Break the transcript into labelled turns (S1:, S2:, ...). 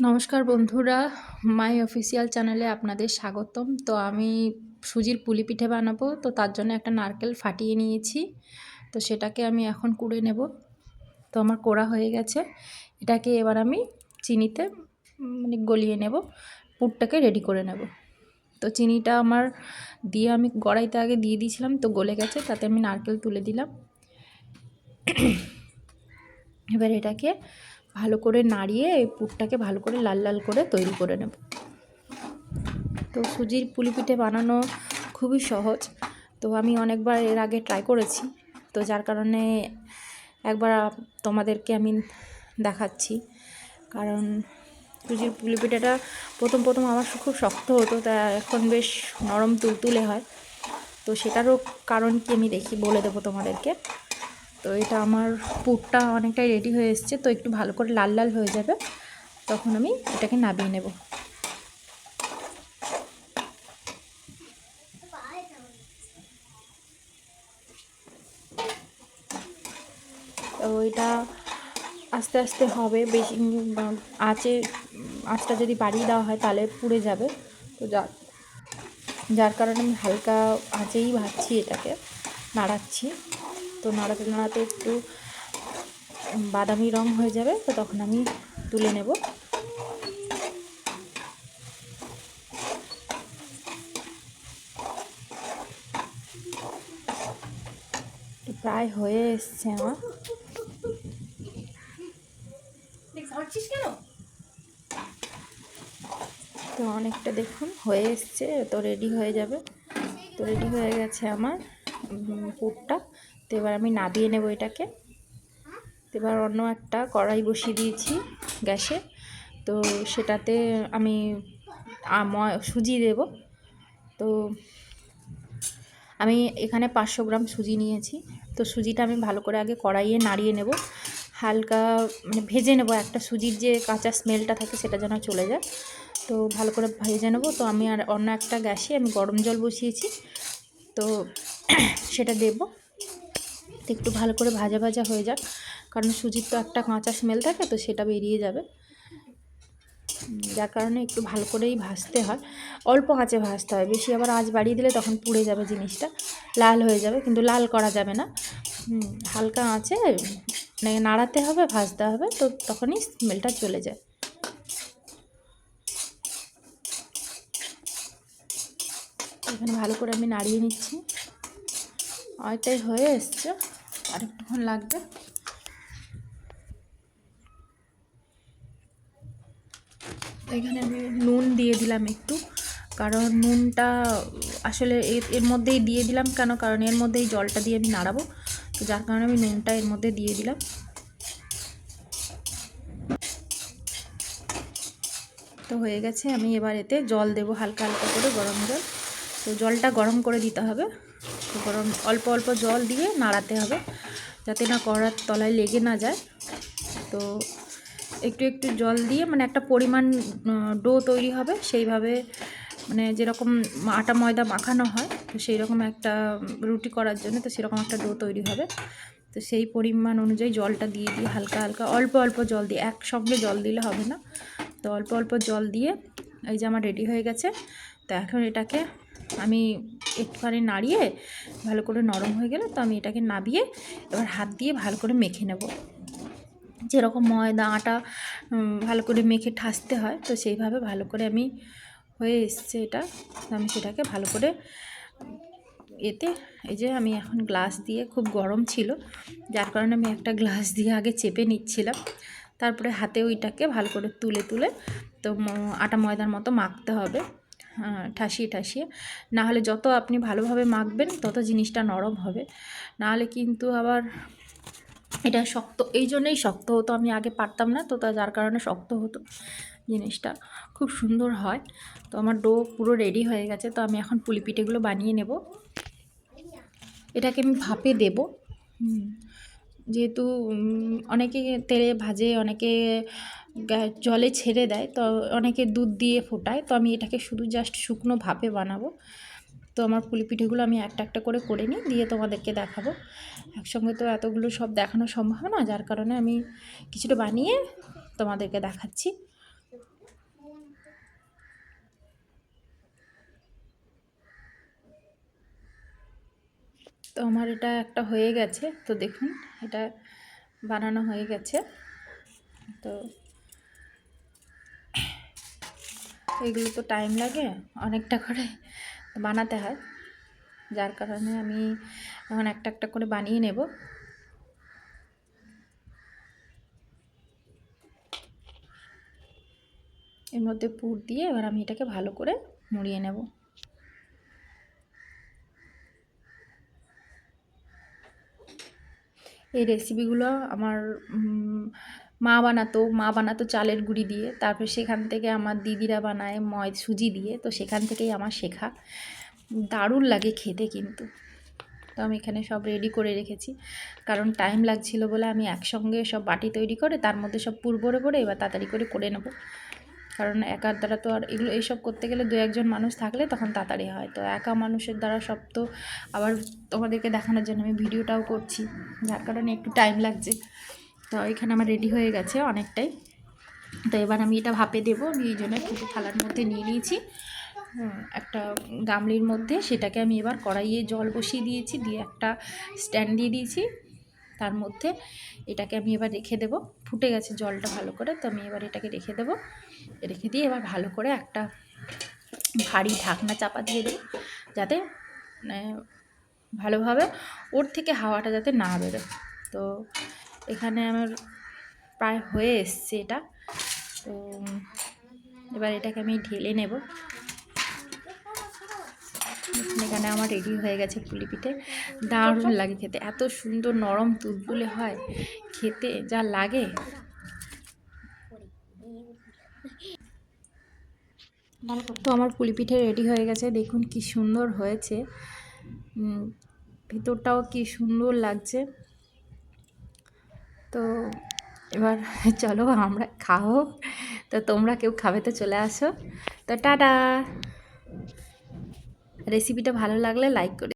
S1: নমস্কার বন্ধুরা, মাই অফিসিয়াল চ্যানেলে আপনাদের স্বাগতম। তো আমি সুজির পুলি পিঠে বানাবো, তো তার জন্য একটা নারকেল ফাটিয়ে নিয়েছি। তো সেটাকে আমি এখন কুড়ে নেব। তো আমার কোড়া হয়ে গেছে। এটাকে এবার আমি চিনিতে গলিয়ে নেব, পুরটাকে রেডি করে নেব। তো চিনিটা আমার দিয়ে আমি কড়াইতে আগে দিয়ে দিয়েছিলাম, তো গলে গেছে। তাতে আমি নারকেল তুলে দিলাম। এবার এটাকে ভালো করে নাড়িয়ে এই পুরটাকে ভালো করে লাল লাল করে তৈরি করে নেব। তো সুজির পুলি পিঠে বানানো খুবই সহজ। তো আমি অনেকবার এর আগে ট্রাই করেছি, তো যার কারণে একবার তোমাদেরকে আমি দেখাচ্ছি। কারণ সুজির পুলি পিঠেটা প্রথম আমার খুব শক্ত হতো, তা এখন বেশ নরম তুলতুলে হয়। তো সেটারও কারণ কি আমি বলে দেবো তোমাদেরকে। তো এটা আমার পুরটা অনেকটাই রেডি হয়ে এসছে, তো একটু ভালো করে লাল লাল হয়ে যাবে, তখন আমি এটাকে নামিয়ে নেব। তো এটা আস্তে আস্তে হবে, বেশি আঁচটা যদি বাড়িয়ে দেওয়া হয় তাহলে পুড়ে যাবে। তো যার কারণে আমি হালকা আঁচেই ভাজছি, এটাকে নাড়াচ্ছি। তো নাড়াতে নাড়াতে একটু বাদামি রং হয়ে যাবে, তো তখন আমি তুলে নেব। প্রায় হয়ে এসছে আমার। তো অনেকটা দেখুন হয়ে এসছে, তো রেডি হয়ে যাবে। তো রেডি হয়ে গেছে আমার পুরটা। তো এবার আমি নাবিয়ে নেব এটাকে। এবার অন্য একটা কড়াই বসিয়ে দিয়েছি গ্যাসে। তো সেটাতে আমি সুজি দেব। তো আমি এখানে 500 গ্রাম সুজি নিয়েছি। তো সুজিটা আমি ভালো করে আগে কড়াইয়ে নাড়িয়ে নেব, হালকা ভেজে নেব। একটা সুজির যে কাঁচা স্মেলটা থাকে সেটা যেন চলে যায়, তো ভালো করে ভেজে নেব। তো আমি আর অন্য একটা গ্যাসে আমি গরম জল বসিয়েছি, তো সেটা দেব। একটু ভালো করে ভাজা ভাজা হয়ে যাক, কারণ সুজির তো একটা কাঁচা স্মেল থাকে, তো সেটা বেরিয়ে যাবে। যার কারণে একটু ভালো করেই ভাজতে হয়, অল্প আঁচে ভাজতে হয়। বেশি আবার আঁচ বাড়িয়ে দিলে তখন পুড়ে যাবে, জিনিসটা লাল হয়ে যাবে, কিন্তু লাল করা যাবে না। হালকা আঁচে নাড়াতে হবে, ভাজতে হবে, তো তখনই স্মেলটা চলে যায়। এখানে ভালো করে আমি নাড়িয়ে নিচ্ছি। অনেকটাই হয়ে এসছে, আর একটুক্ষণ লাগবে। এখানে আমি নুন দিয়ে দিলাম একটু, কারণ নুনটা আসলে এর মধ্যেই দিয়ে দিলাম। কেন? কারণ এর মধ্যেই জলটা দিয়ে আমি নাড়াবো, তো যার কারণে আমি নুনটা এর মধ্যে দিয়ে দিলাম। তো হয়ে গেছে, আমি এবার এতে জল দেবো, হালকা হালকা করে গরম জল। তো জলটা গরম করে দিতে হবে। তো অল্প অল্প জল দিয়ে নাড়াতে হবে, যাতে না কড়ার তলায় লেগে না যায়। তো একটু একটু জল দিয়ে একটা পরিমাণ ডো তৈরি হবে, সেইভাবে যেরকম আটা ময়দা মাখানো হয়, তো সেই রকম একটা রুটি করার জন্য তো সেরকম একটা ডো তৈরি হবে। তো সেই পরিমাণ অনুযায়ী জলটা দিয়ে হালকা হালকা অল্প অল্প জল দিয়ে, একসঙ্গে জল দিলে হবে না। তো অল্প অল্প জল দিয়ে এই যে আমার রেডি হয়ে গেছে। তো এখন এটাকে আমি একটুখানি নাড়িয়ে ভালো করে নরম হয়ে গেলে, তো আমি এটাকে নাবিয়ে এবার হাত দিয়ে ভালো করে মেখে নেব। যেরকম ময়দা আটা ভালো করে মেখে ঠাসতে হয়, তো সেইভাবে ভালো করে আমি হয়ে এসছে এটা। আমি সেটাকে ভালো করে এই যে আমি এখন গ্লাস দিয়ে, খুব গরম ছিল যার কারণে আমি একটা গ্লাস দিয়ে আগে চেপে নিচ্ছিলাম, তারপরে হাতে ওইটাকে ভালো করে তুলে তুলে তো আটা ময়দার মতো মাখতে হবে, ঠাসিয়ে ঠাসিয়ে। না হলে যত আপনি ভালোভাবে মাখবেন তত জিনিসটা নরম হবে, না হলে কিন্তু আবার এটা শক্ত। এই জন্যই শক্ত হতো, আমি আগে পারতাম না, তো যার কারণে শক্ত হতো। জিনিসটা খুব সুন্দর হয়। তো আমার ডো পুরো রেডি হয়ে গেছে। তো আমি এখন পুলি পিঠেগুলো বানিয়ে নেব। এটাকে আমি ভাপে দেব, যেহেতু অনেকে তেলে ভাজে, অনেকে জলে ছেড়ে দেয়, তো অনেকে দুধ দিয়ে ফোটায়। তো আমি এটাকে শুধু জাস্ট শুকনো ভাপে বানাবো। তো আমার পুলি পিঠেগুলো আমি একটা একটা করে নিই, দিয়ে তোমাদেরকে দেখাবো। একসঙ্গে তো এতগুলো সব দেখানো সম্ভব না, যার কারণে আমি কিছুটা বানিয়ে তোমাদেরকে দেখাচ্ছি। তো আমার এটা একটা হয়ে গেছে, তো দেখুন এটা বানানো হয়ে গেছে। তো এগুলো তো টাইম লাগে, অনেকটা করে বানাতে হয়, যার কারণে আমি এখন একটা একটা করে বানিয়ে নেব। এর মধ্যে পুর দিয়ে এবার আমি এটাকে ভালো করে মুড়িয়ে নেব। এই রেসিপিগুলো আমার মা বানাতো চালের গুঁড়ি দিয়ে, তারপর সেখান থেকে আমার দিদিরা বানায় সুজি দিয়ে, তো সেখান থেকেই আমার শেখা। দারুণ লাগে খেতে কিন্তু। তো আমি এখানে সব রেডি করে রেখেছি, কারণ টাইম লাগছিল বলে আমি একসঙ্গে সব বাটি তৈরি করে তার মধ্যে সব পুর ভরে ভরে এবার তাড়াতাড়ি করে নেব। কারণ একার দ্বারা তো আর এগুলো এইসব করতে গেলে 2-1জন মানুষ থাকলে তখন তাড়াতাড়ি হয়, তো একা মানুষের দ্বারা সব তো আবার তোমাদেরকে দেখানোর জন্য আমি ভিডিওটাও করছি, যার কারণে একটু টাইম লাগছে। তো এখানে আমার রেডি হয়ে গেছে অনেকটাই। তো এবার আমি এটা ভাপে দেবো, আমি এই জন্য একটু থালার মধ্যে নিয়ে নিয়েছি একটা গামলির মধ্যে। সেটাকে আমি এবার কড়াইয়ে জল বসিয়ে দিয়েছি, দিয়ে একটা স্ট্যান্ড দিয়ে দিয়েছি, তার মধ্যে এটাকে আমি এবার রেখে দেব। ফুটে গেছে জলটা ভালো করে, তো আমি এবার এটাকে রেখে দেব। রেখে দিয়ে এবার ভালো করে একটা ভারী ঢাকনা চাপা দিয়ে দেবো, যাতে ভালোভাবে ওর থেকে হাওয়াটা যাতে না বেরোয়। তো এখানে আমার প্রায় হয়ে এসছে এটা। তো এবার এটাকে আমি ঢেলে নেব। এখানে আমার রেডি হয়ে গেছে পুলি পিঠে। দারুণ লাগে খেতে, এত সুন্দর নরম তুলতুলে হয় খেতে, যা লাগে। তো আমার পুলি পিঠে রেডি হয়ে গেছে, দেখুন কি সুন্দর হয়েছে, ভিতরটাও কি সুন্দর লাগছে। তো এবার চলো আমরা খাবো। তো তোমরা কেউ খাবে তো চলে আসো। তো টাটা। রেসিপিটা ভালো লাগলে লাইক করে